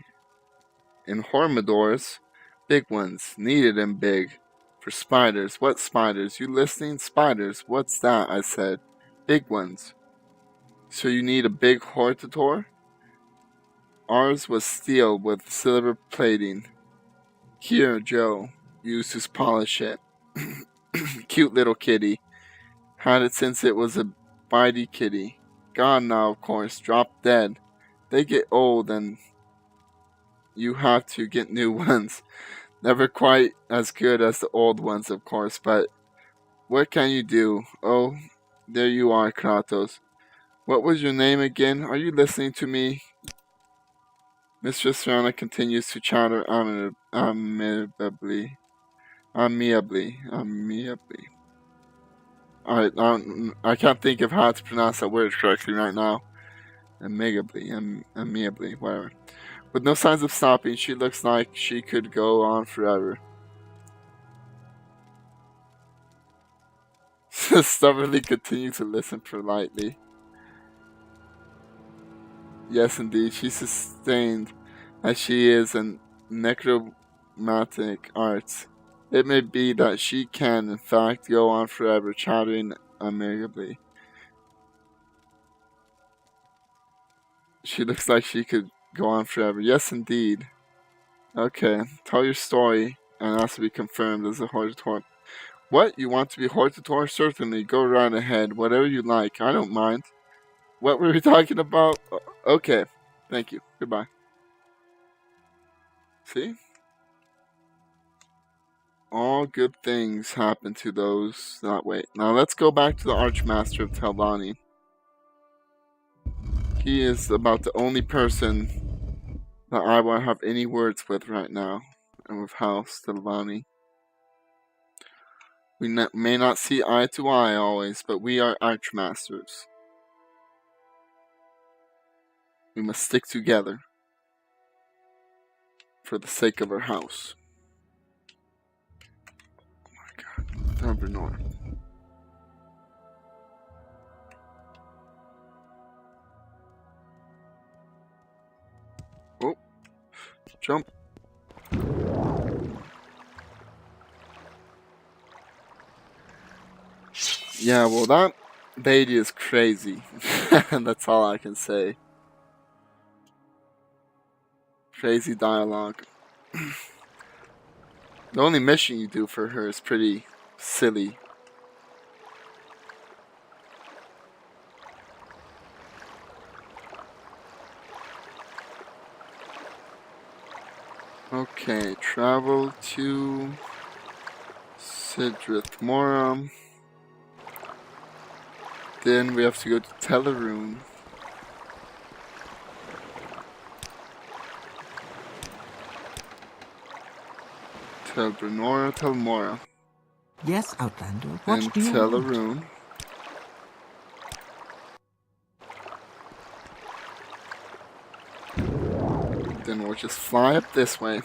In hortator's, big ones, needed and big. For spiders, what spiders? You listening? Spiders, what's that? I said. Big ones. So you need a big hortator? Ours was steel with silver plating. Here, Joe used to polish it. Cute little kitty. Had it since it was a bitey kitty. Gone now, of course. Dropped dead. They get old and you have to get new ones. Never quite as good as the old ones, of course, but what can you do? Oh, there you are, Kratos. What was your name again? Are you listening to me? Mistress Rana continues to chatter amiably. Alright, I can't think of how to pronounce that word correctly right now. Amiably, whatever. With no signs of stopping, she looks like she could go on forever. Stubbornly continue to listen politely. Yes, indeed, she's sustained as she is in necromantic arts. It may be that she can, in fact, go on forever, chattering amicably. She looks like she could go on forever. Yes, indeed. Okay, tell your story and ask to be confirmed as a hortator. What? You want to be hortator? Certainly, go right ahead. Whatever you like. I don't mind. What were we talking about? Okay, thank you. Goodbye. See? All good things happen to those that wait. Now let's go back to the Archmaster of Telvanni. He is about the only person that I will have any words with right now, and with House Telvanni. We may not see eye to eye always, but we are Archmasters. We must stick together for the sake of our house. Oh my god, Redoran. Oh, jump. Yeah, well that lady is crazy. That's all I can say. Crazy dialogue. The only mission you do for her is pretty silly. Okay, travel to Sidrith Moram. Then we have to go to Tellarune. Telbrenora, Telmora. Yes, Outlander. Then What do you want? Tellarune. Then we'll just fly up this way.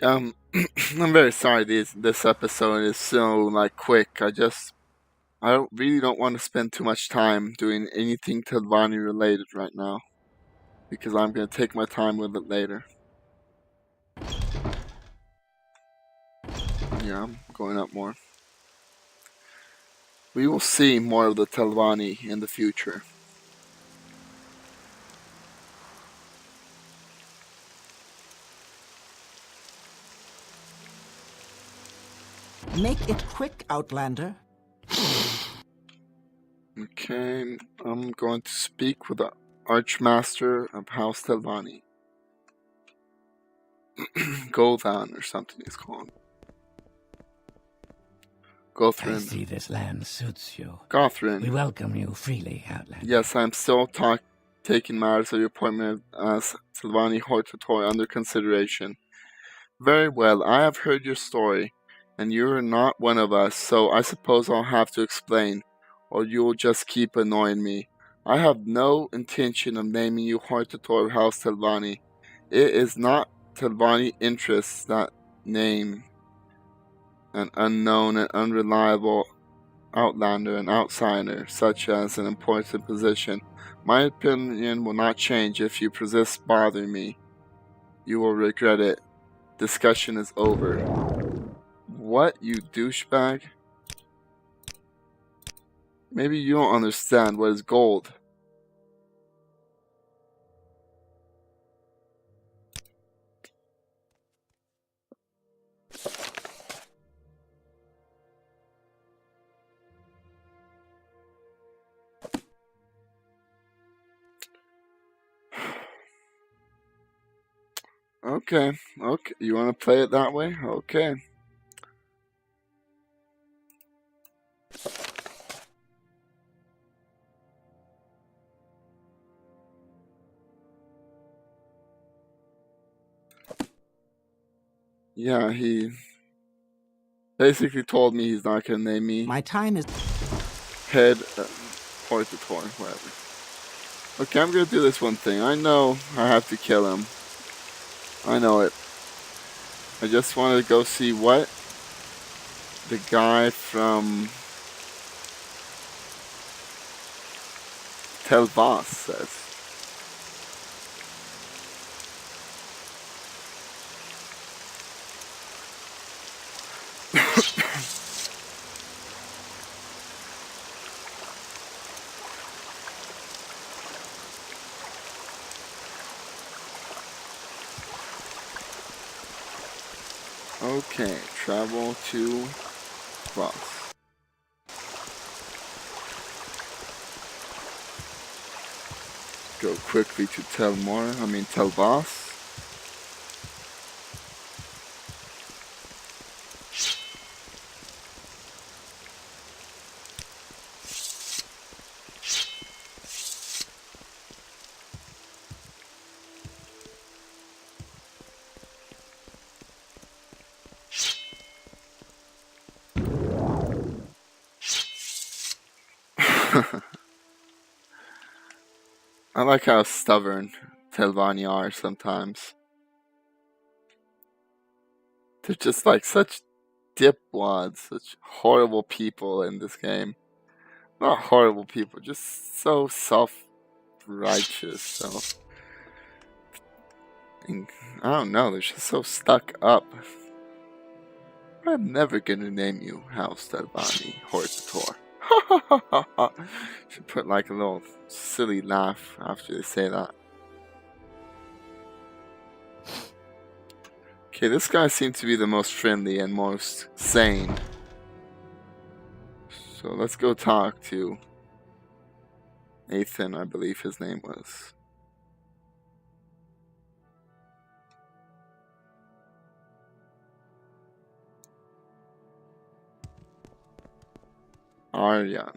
I'm very sorry this episode is so like quick. I really don't want to spend too much time doing anything Telvanni related right now, because I'm gonna take my time with it later. Yeah, I'm going up more. We will see more of the Telvanni in the future. Make it quick, Outlander. Okay, I'm going to speak with the Archmaster of House Telvanni. Golvan or something he's called. I Gothrin. see this land suits you. Gothrin. We welcome you freely, Outlander. Yes, I am still taking matters of your appointment as Telvanni Hortator under consideration. Very well, I have heard your story, and you are not one of us, so I suppose I'll have to explain, or you will just keep annoying me. I have no intention of naming you Hortator of House Telvanni. It is not Telvanni interests that name an unknown and unreliable outlander and outsider, such as an important position. My opinion will not change if you persist bothering me. You will regret it. Discussion is over. What, you douchebag? Maybe you don't understand what is gold. Okay. Okay. You want to play it that way? Okay. Yeah, he basically told me he's not gonna name me My time is... head hortator, whatever. Okay, I'm gonna do this one thing. I know I have to kill him. I know it. I just wanted to go see what the guy from Telvanni says. Okay, travel to Voss. Go quickly to Telvanni. I like how stubborn Telvanni are sometimes. They're just like such dipwads, such horrible people in this game. Not horrible people, just so self-righteous. So I don't know, they're just so stuck up. I'm never gonna name you House Telvanni Hortator. Should put like a little silly laugh after they say that. Okay, this guy seems to be the most friendly and most sane. So let's go talk to Nathan, I believe his name was. Aryan.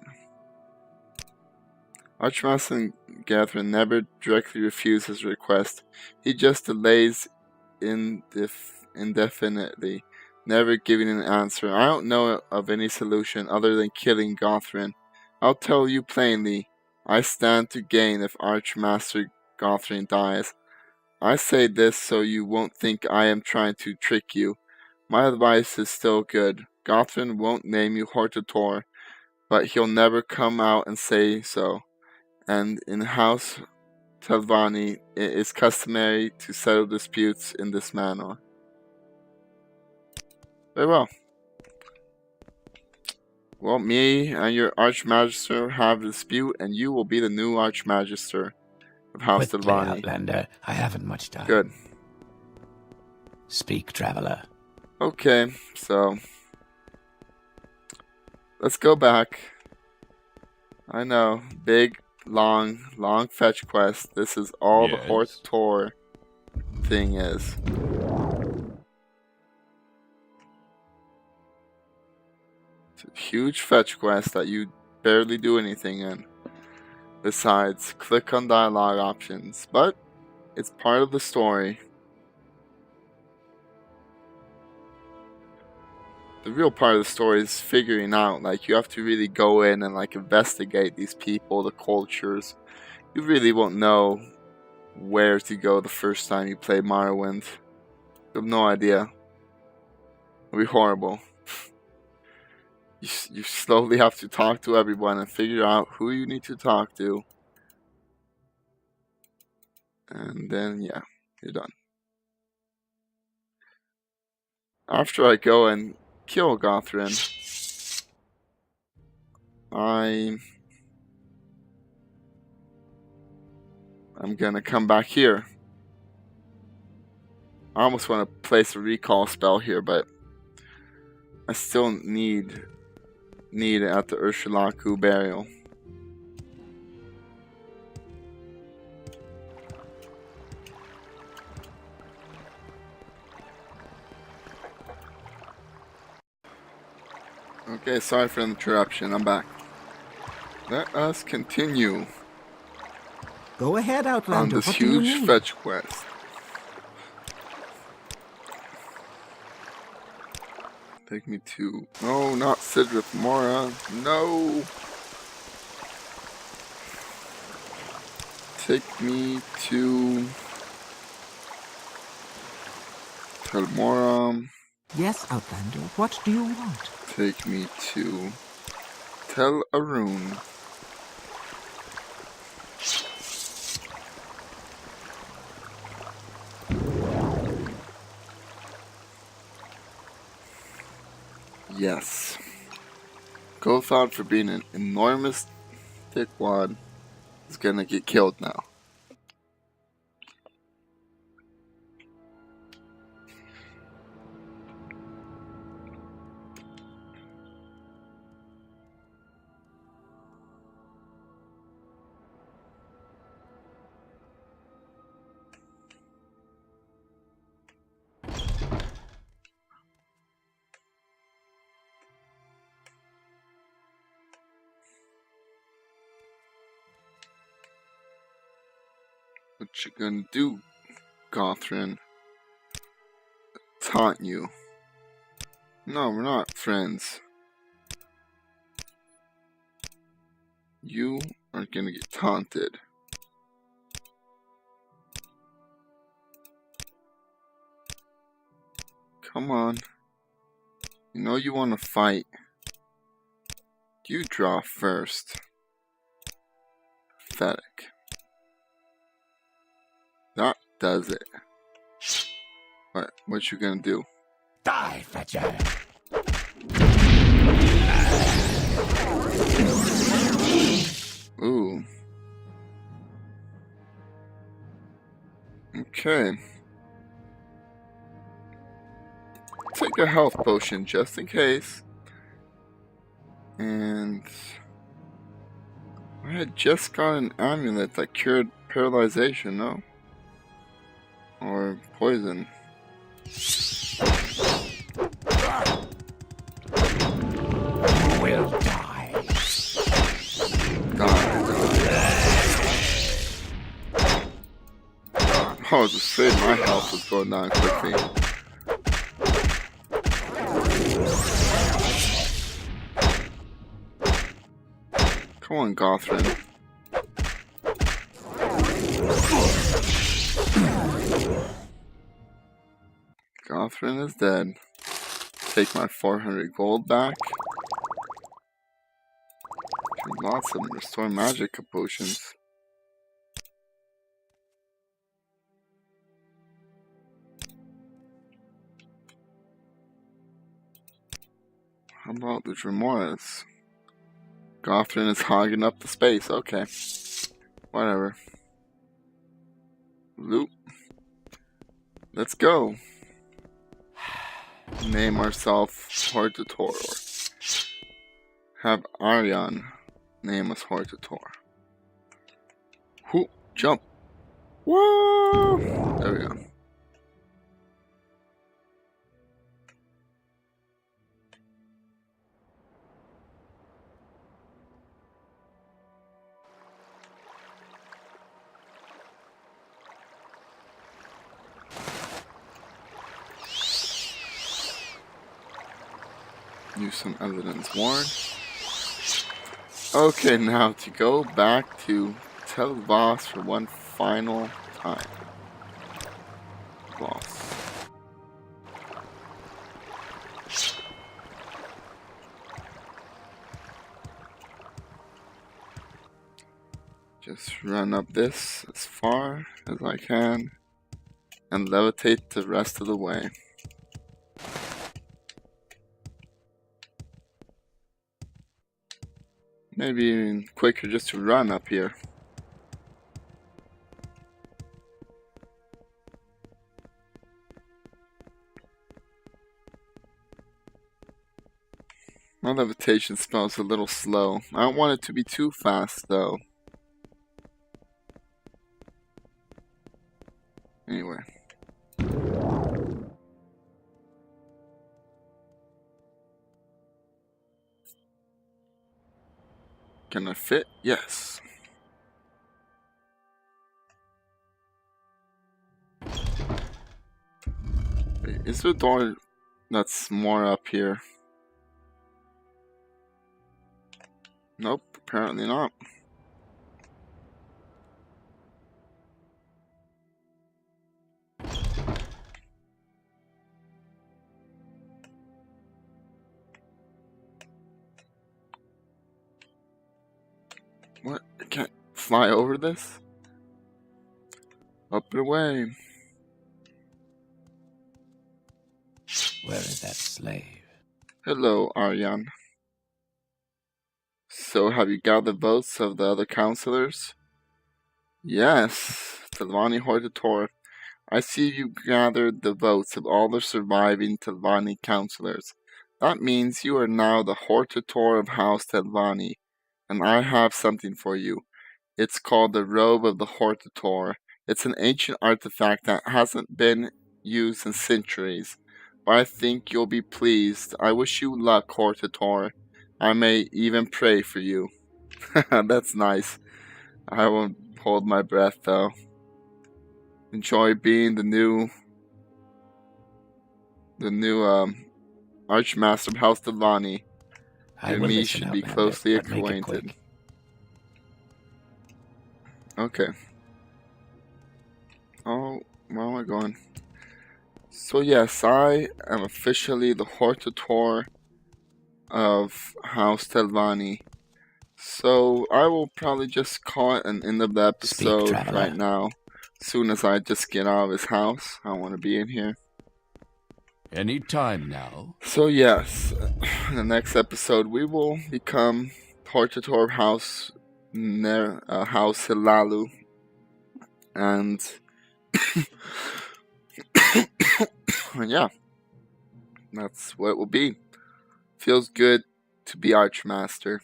Archmaster Gathering never directly refused his request. He just delays indefinitely, never giving an answer. I don't know of any solution other than killing Gothrin. I'll tell you plainly, I stand to gain if Archmaster Gothrin dies. I say this so you won't think I am trying to trick you. My advice is still good. Gothrin won't name you Hortator, but he'll never come out and say so. And in House Telvanni, it is customary to settle disputes in this manner. Very well. Well, me and your Archmaster have a dispute, and you will be the new Archmaster of House Quickly, Telvanni. Outlander. I haven't much time. Good. Speak, traveler. Okay, so let's go back. I know, big, long fetch quest. This is all the Hortator thing is. It's a huge fetch quest that you barely do anything in. Besides, click on dialogue options, but it's part of the story. The real part of the story is figuring out, like, you have to really go in and, like, investigate these people, the cultures. You really won't know where to go the first time you play Morrowind. You have no idea. It'll be horrible. You slowly have to talk to everyone and figure out who you need to talk to. And then, yeah, you're done. After I go and kill Gothrin, I'm gonna come back here. I almost want to place a recall spell here, but I still need it at the Urshulaku burial. Okay, sorry for the interruption. I'm back. Let us continue Go ahead, on Outlander. this What do you huge need? fetch quest. Take me to... No, not Sidrith Mora. No! Take me to... Telmora. Yes, Outlander. What do you want? Take me to... Tel Arun. Yes. Gothard, for being an enormous dickwad, is gonna get killed now. What you gonna do, Gothrin? Taunt you. No, we're not friends. You are gonna get taunted. Come on. You know you wanna fight. You draw first. Pathetic. That does it. What you gonna do? Die, Fetcher! Ooh. Okay. Take a health potion just in case. And I had just got an amulet that cured paralyzation, no? Or poison. You will die. Die. I was afraid my health was going down quickly. Come on, Gothrin. Gothrin is dead. Take my 400 gold back. And lots of restore magic potions. How about the Dremoras? Gothrin is hogging up the space. Okay. Whatever. Loot. Let's go. Name ourselves Hortator. Have Aryan name us Hortator. Whoop, jump. Whoa! There we go. Use some evidence warrant. Okay, now to go back to tell the boss for one final time. Boss. Just run up this as far as I can and levitate the rest of the way. Maybe even quicker just to run up here. My levitation spell's a little slow. I don't want it to be too fast though. Anyway. Can I fit? Yes. Wait, is there a door that's more up here? Nope, apparently not. What? I can't fly over this? Up and away. Where is that slave? Hello, Aryan. So, have you gathered votes of the other councilors? Yes, telvanni hortator. I see you gathered the votes of all the surviving telvanni councilors. That means you are now the hortator of House Telvanni, and I have something for you. It's called the Robe of the Hortator. It's an ancient artifact that hasn't been used in centuries, but I think you'll be pleased. I wish you luck, Hortator. I may even pray for you. That's nice. I won't hold my breath, though. Enjoy being the new Archmaster of House Telvanni. You and me should be closely acquainted. Okay. Oh, where am I going? So yes, I am officially the hortator of House Telvanni. So I will probably just call it an end of the episode right now. As soon as I just get out of his house, I want to be in here. Any time now. So yes, in the next episode we will become hortator of House Hilalu, and yeah, that's what it will be. Feels good to be Archmaster.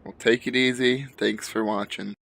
Well, take it easy. Thanks for watching.